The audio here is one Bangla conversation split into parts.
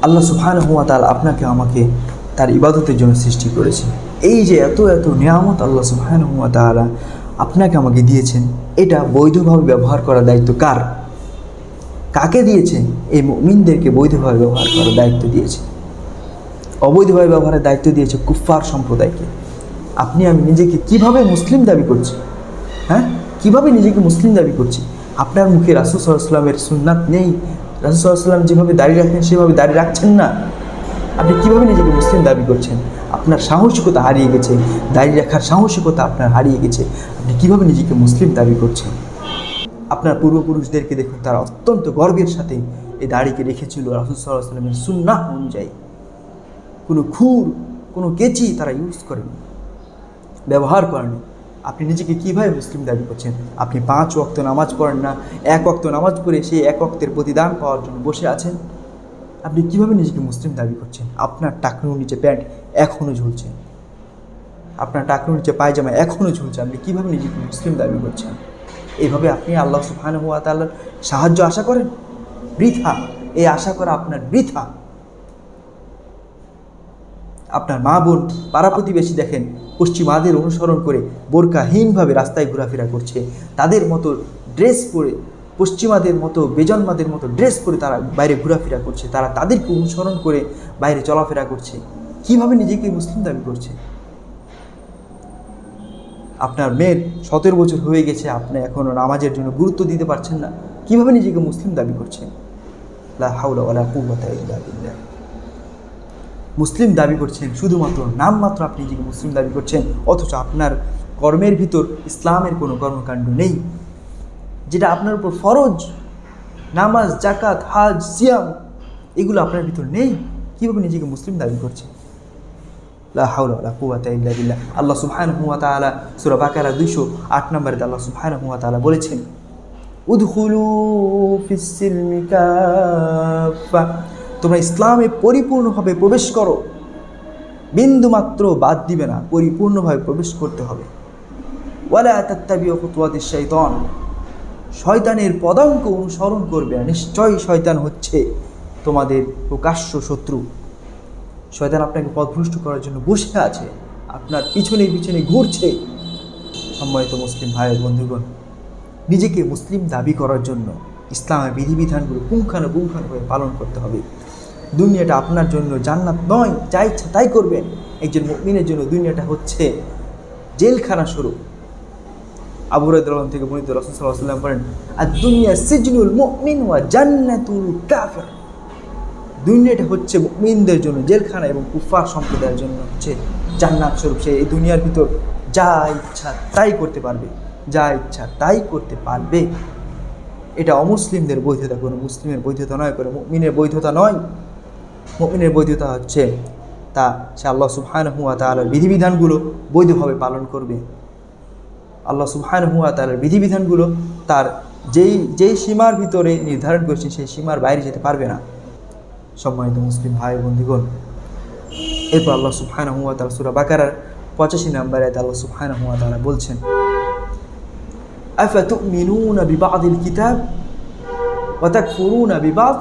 আল্লাহ সুবহানাহু ওয়া তাআলা আপনাকে আমাকে তার ইবাদতের জন্য সৃষ্টি করেছে। এই যে এত এত নিয়ামত আল্লাহ সুবহানাহু ওয়া তাআলা আপনাকে আমাকে দিয়েছেন, এটা বৈধভাবে ব্যবহার করার দায়িত্ব কার? কাকে দিয়েছে? এই মুমিনদেরকে বৈধভাবে ব্যবহার করার দায়িত্ব দিয়েছে। অবৈধভাবে ব্যবহারের দায়িত্ব দিয়েছে কুফফার সম্প্রদায়কে। আপনি আমি নিজেকে কিভাবে মুসলিম দাবি করছি? হ্যাঁ, কিভাবে নিজেকে মুসলিম দাবি করছি? আপনার মুখে রাসূল সাল্লাল্লাহু আলাইহি ওয়াসাল্লামের সুন্নাত নেই, রাসূল সাল্লাল্লাহু আলাইহি ওয়াসাল্লাম যেভাবে দাড়ি রাখেন সেভাবে দাড়ি রাখছেন না। আপনি কিভাবে নিজেকে মুসলিম দাবি করছেন? আপনার সাহসিকতা হারিয়ে গেছে, দাড়ি রাখার সাহসিকতা আপনার হারিয়ে গেছে। আপনি কিভাবে নিজেকে মুসলিম দাবি করছেন? আপনার পূর্বপুরুষদেরকে দেখুন, তারা অত্যন্ত গর্বের সাথে এই দাড়িকে রেখেছিল রাসূল সাল্লাল্লাহু আলাইহি ওয়াসাল্লামের সুন্নাহ অনুযায়ী। কোনো খুর, কোনো কেচি তারা ইউজ করেনি, ব্যবহার করেনি। আপনি নিজেকে কীভাবে মুসলিম দাবি করছেন? আপনি 5 ওয়াক্ত নামাজ পড়েন না, 1 ওয়াক্ত নামাজ পড়ে সেই 1 ওয়াক্তের প্রতিদান পাওয়ার জন্য বসে আছেন। আপনি কীভাবে নিজেকে মুসলিম দাবি করছেন? আপনার টাকনুর নিচে প্যান্ট এখনও ঝুলছে, আপনার টাকনুর নিচে পায়জামা এখনও ঝুলছে। আপনি কীভাবে নিজেকে মুসলিম দাবি করছেন? এইভাবে আপনি আল্লাহ সুবহানাহু ওয়া তাআলার সাহায্য আশা করেন? বৃথা, এই আশা করা আপনার বৃথা। আপনার মা বোন, পাড়া প্রতিবেশী দেখেন পশ্চিমাদের অনুসরণ করে বোরকাহীনভাবে রাস্তায় ঘোরাফেরা করছে, তাদের মতো ড্রেস পরে, পশ্চিমাদের মতো বেজন্মাদের মতো ড্রেস পরে তারা বাইরে ঘোরাফেরা করছে, তারা তাদেরকে অনুসরণ করে বাইরে চলাফেরা করছে। কিভাবে নিজেকে মুসলিম দাবি করছে? আপনার মেয়ের 17 বছর হয়ে গেছে, আপনি এখনও নামাজের জন্য গুরুত্ব দিতে পারছেন না। কিভাবে নিজেকে মুসলিম দাবি করছেন? লা হাওলা ওয়ালা কুওয়াতা ইল্লা বিল্লাহ। মুসলিম দাবি করছেন, শুধুমাত্র নামমাত্র আপনি নিজেকে মুসলিম দাবি করছেন, অথচ আপনার কর্মের ভিতর ইসলামের কোনো কর্মকাণ্ড নেই, যেটা আপনার উপর ফরজ। নামাজ, জাকাত, হাজ, সিয়াম, এগুলো আপনার ভিতর নেই। কীভাবে নিজেকে মুসলিম দাবি করছে? লা হাওলা ওয়ালা কুওয়াতা ইল্লা বিল্লাহ। আল্লাহ সুবহানাহু ওয়া তাআলা সূরা বাকারা 208 নম্বরে আল্লাহ সুবহানাহু ওয়া তাআলা বলেছেন, উদখুলু ফিস সিলমি কাফা, তোমরা ইসলামে পরিপূর্ণভাবে প্রবেশ করো, বিন্দুমাত্র বাদ দিবে না, পরিপূর্ণভাবে প্রবেশ করতে হবে। ওয়ালা তাত্তাবিউ খুতুওয়াতিশ শাইতান, শয়তানের পদাঙ্ক অনুসরণ করবে না। নিশ্চয়ই শয়তান হচ্ছে তোমাদের প্রকাশ্য শত্রু। শয়তান আপনাকে পথভ্রষ্ট করার জন্য বসে আছে, আপনার পিছনে পিছনে ঘুরছে। সম্মানিত মুসলিম ভাই বন্ধুগণ, নিজেকে মুসলিম দাবি করার জন্য ইসলামের বিধিবিধানগুলো পুঙ্খানুপুঙ্খানুভাবে পালন করতে হবে। দুনিয়াটা আপনার জন্য জান্নাত নয়, যা ইচ্ছা তাই করবেন। একজন মুমিনের জন্য দুনিয়াটা হচ্ছে জেলখানা স্বরূপ। আবু হুরায়রা রাদিয়াল্লাহু আনহু থেকে বর্ণিত, রাসূল সাল্লাল্লাহু আলাইহি ওয়াসাল্লাম বলেন, আদ-দুনিয়া সিজনুল মুমিন ওয়া জান্নাতুল কাফির। দুনিয়াটা হচ্ছে মুমিনদের জন্য জেলখানা এবং কুফার সম্প্রদায়ের জন্য হচ্ছে জান্নাত স্বরূপ। সে এই দুনিয়ার ভিতর যা ইচ্ছা তাই করতে পারবে, যা ইচ্ছা তাই করতে পারবে। এটা অমুসলিমদের বৈধতা, কোনো মুসলিমের বৈধতা নয়, কোনো মুমিনের বৈধতা নয়। মুমিনের বৈধতা হচ্ছে তা সে আল্লাহ সুবহানাহু ওয়া তাআলার বিধিবিধানগুলো বৈধভাবে পালন করবে। আল্লাহ সুবহানাহু ওয়া তাআলার বিধিবিধানগুলো তার যেই সীমার ভিতরে নির্ধারণ করেছে সেই সীমার বাইরে যেতে পারবে না। সম্মানিত মুসলিম ভাই বন্ধুগণ, এরপর আল্লাহ সুবহানাহু ওয়া তাআলা সূরা বাকারার 85 নম্বর আয়াতে আল্লাহ সুবহানাহু ওয়া তাআলা বলছেন, আফাতুমিনুনা বিবাদিল কিতাব ওয়া তাকফুরুনা বিবাদ,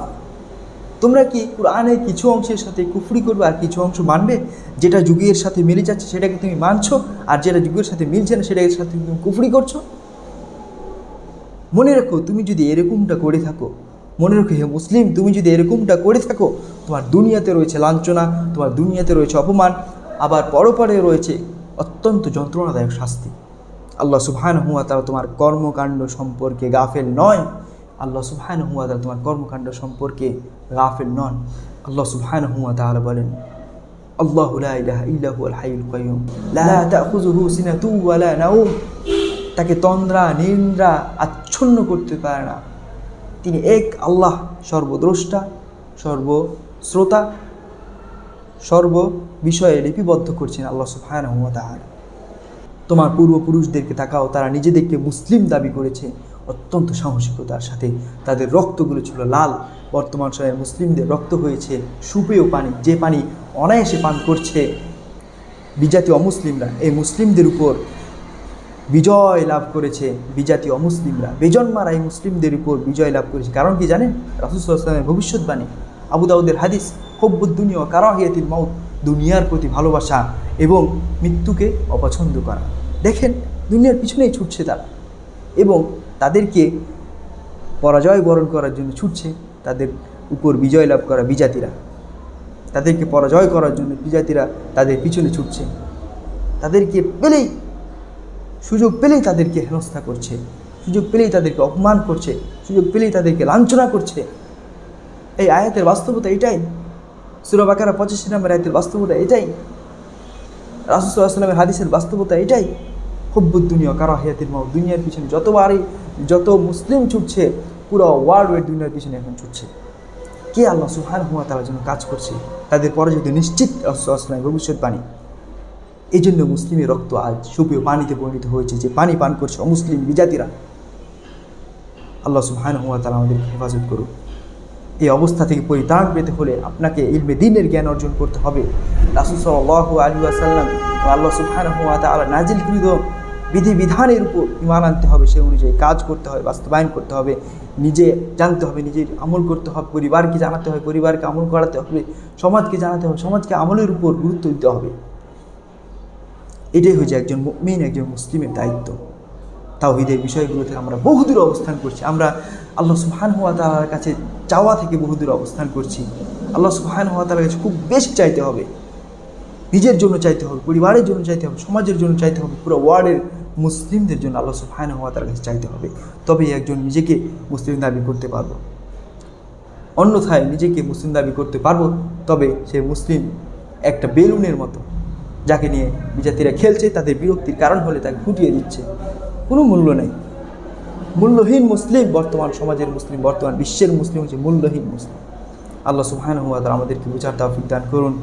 তোমরা কি কুরআনের কিছু অংশের সাথে কুফরি করবে আর কিছু অংশ মানবে? যেটা যুগের সাথে মিলে যাচ্ছে সেটাকে তুমি মানছো, আর যেটা যুগের সাথে মিলছে না সেটার সাথে তুমি কুফরি করছো। মনে রাখো, তুমি যদি এরকমটা করে থাকো, মনে রাখো হে মুসলিম, তুমি যদি এরকমটা করে থাকো, তোমার দুনিয়াতে রয়েছে লাঞ্ছনা, তোমার দুনিয়াতে রয়েছে অপমান, আবার পরপরে রয়েছে অত্যন্ত যন্ত্রণাদায়ক শাস্তি। আল্লাহ সুবহানাহু ওয়া তাআলা তোমার কর্মকাণ্ড সম্পর্কে গাফেল নয়। আল্লাহ সুবহানাহু ওয়া তাআলা তোমার কর্মকাণ্ড সম্পর্কে গাফেল নন। আল্লাহ সুবহানাহু ওয়া তাআলা বলেন, আল্লাহু লা ইলাহা ইল্লা হুয়াল হাইয়ুল কাইয়ুম লা তাখুযুহু সিনাতু ওয়া লা নাওম, তাকে তন্দ্রা নিদ্রা আচ্ছন্ন করতে পারে না। তিনি এক আল্লাহ, সর্বদ্রষ্টা, সর্বশ্রোতা, সর্ব বিষয়ে লিপিবদ্ধ করছেন আল্লাহ সুবহানাহু ওয়া তাআলা। তোমার পূর্বপুরুষদেরকে তাকাও, তারা নিজেদেরকে মুসলিম দাবি করেছে অত্যন্ত সাহসিকতার সাথে। তাদের রক্তগুলো ছিল লাল। বর্তমান সময়ে মুসলিমদের রক্ত হয়েছে সুপেয় পানি, যে পানি অনায়াসে পান করছে বিজাতীয় অমুসলিমরা। এই মুসলিমদের উপর বিজয় লাভ করেছে বিজাতীয় অমুসলিমরা, বেজন্মারা এই মুসলিমদের উপর বিজয় লাভ করেছে। কারণ কি জানেন? রাসূল সাল্লাল্লাহু আলাইহি ওয়াসাল্লামের ভবিষ্যৎবাণী, আবু দাউদের হাদিস, হব্বুদ দুনিয়া কারাহিয়াতিল মাউত, দুনিয়ার প্রতি ভালোবাসা এবং মৃত্যুকে অপছন্দ করা। দেখেন দুনিয়ার পিছনেই ছুটছে তারা, এবং তাদেরকে পরাজয় বরণ করার জন্য ছুটছে তাদের উপর বিজয় লাভ করা বিজাতিরা। তাদেরকে পরাজয় করার জন্য বিজাতিরা তাদের পিছনে ছুটছে, তাদেরকে পেলেই, সুযোগ পেলেই তাদেরকে হেনস্থা করছে, সুযোগ পেলেই তাদেরকে অপমান করছে, সুযোগ পেলেই তাদেরকে লাঞ্ছনা করছে। এই আয়াতের বাস্তবতা এটাই, সূরা বাকারা 85 নম্বর আয়াতের বাস্তবতা এটাই, রাসূল সাল্লাল্লাহু আলাইহি ওয়াসাল্লামের হাদিসের বাস্তবতা এটাই। হুব্বুদ দুনিয়া কারাহিয়াতিল মাউত, দুনিয়ার পিছনে যত মুসলিম ছুটছে, পুরো ওয়ার্ল্ডের দুনিয়ার পিছনে এখন ছুটছে। কে? আল্লাহ সুবহানাহু ওয়া তাআলার জন্য কাজ করছে, তাদের পরাজয় নিশ্চিত। রাসূল সাল্লাল্লাহু আলাইহি ওয়াসাল্লামের ভবিষ্যৎবাণী। এই জন্য মুসলিমের রক্ত আজ সুপেয় পানিতে পরিণত হয়েছে, যে পানি পান করছে অমুসলিম বিজাতিরা। আল্লাহ সুবহানাহু ওয়া তাআলা আমাদেরকে হেফাজত করুন। এই অবস্থা থেকে পরিত্রাণ পেতে হলে আপনাকে ইলমে দ্বীনের জ্ঞান অর্জন করতে হবে। রাসূল সাল্লাল্লাহু আলাইহি ওয়াসাল্লাম ও আল্লাহ সুবহানাহু ওয়া তাআলা নাজিলকৃত বিধিবিধানের উপর ঈমান আনতে হবে, সেই অনুযায়ী কাজ করতে হবে, বাস্তবায়ন করতে হবে, নিজে জানতে হবে, নিজের আমল করতে হবে, পরিবারকে জানাতে হবে, পরিবারকে আমল করাতে হবে, সমাজকে জানাতে হবে, সমাজকে আমলের উপর গুরুত্ব দিতে হবে। এটাই হচ্ছে একজন মুমিন, একজন মুসলিমের দায়িত্ব। তাওহীদের বিষয়গুলো থেকে আমরা বহুদূর অবস্থান করছি, আমরা আল্লাহ সুবহানাহু ওয়া তাআলার কাছে চাওয়া থেকে বহুদূর অবস্থান করছি। আল্লাহ সুবহানাহু ওয়া তাআলার কাছে খুব বেশি চাইতে হবে, নিজের জন্য চাইতে হবে, পরিবারের জন্য চাইতে হবে, সমাজের জন্য চাইতে হবে, পুরো ওয়ার্ল্ডের মুসলিমদের জন্য আল্লাহ সুবহানাহু ওয়া তাআলার কাছে চাইতে হবে। তবেই একজন নিজেকে মুসলিম দাবি করতে পারবো। অন্যথায় নিজেকে মুসলিম দাবি করতে পারবো, তবে সে মুসলিম একটা বেলুনের মতো, যাকে নিয়ে বিজাতিরা খেলছে, তাদের বিরক্তির কারণ হলে তাকে ফুটিয়ে দিচ্ছে, কোনো মূল্য নেই। মূল্যহীন মুসলিম বর্তমান সমাজের মুসলিম, বর্তমান বিশ্বের মুসলিম হচ্ছে মূল্যহীন মুসলিম। আল্লাহ সুবহানাহু ওয়া তাআলা আমাদেরকে বুঝার তৌফিক দান করুন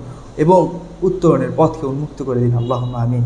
এবং উত্তরণের পথকে উন্মুক্ত করে দিন। আল্লাহুম্মা আমিন।